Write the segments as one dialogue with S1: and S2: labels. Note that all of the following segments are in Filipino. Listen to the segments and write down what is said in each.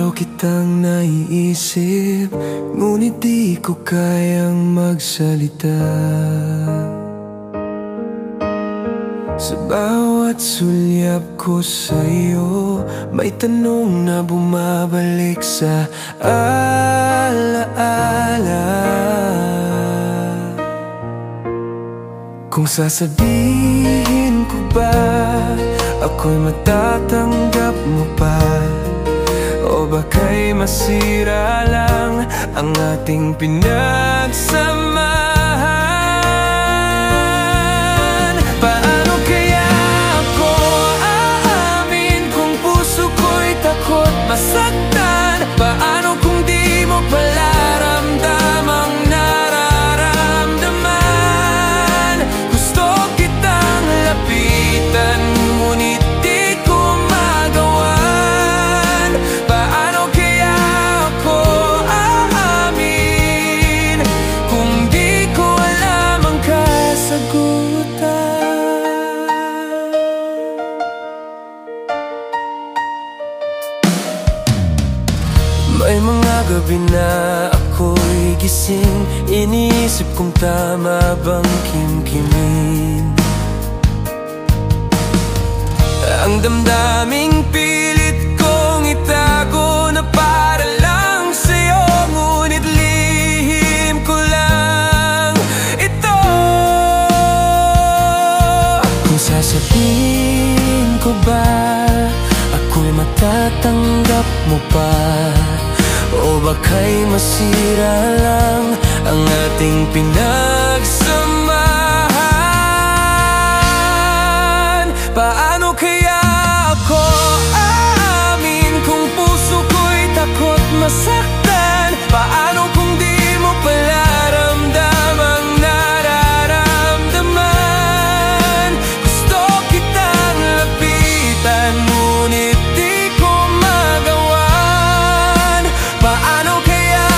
S1: Araw-araw kitang naiisip, ngunit di ko kayang magsalita. Sa bawat sulyap ko sa'yo, may tanong na bumabalik sa alaala. Kung sasabihin ko ba, ako'y matatanggap mo pa? O baka'y masira lang ang ating pinagsamahan? Paano kaya ako aamin kung puso ko'y takot masaktan? Paano kung di mo pala ramdam ang nararamdaman? Gusto kitang lapitan, ngunit di ko magawan. Paano kaya ako aamin kung di ko alam ang kasagutan? May mga gabi na ako'y gising, iniisip kung tama bang kimkimin ang damdaming pilit kong itago na para lang sa'yo, ngunit lihim ko lang ito. Kung sasabihin ko ba, ako'y matatanggap mo pa? O baka'y masira lang ang ating pinagsamahan? Paano kaya ako aamin kung puso ko'y takot masaktan? Paano kung di mo pala ramdam ang nararamdaman? Gusto kitang lapitan, ngunit di ko magawan. Paano kaya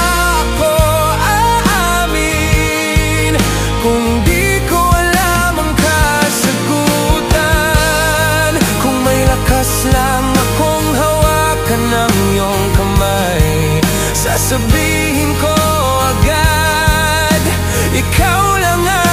S1: ako aamin kung di ko alam ang kasagutan? Kung may lakas lang akong hawakan ng iyong kamay, sasabihin ko agad, ikaw lang ang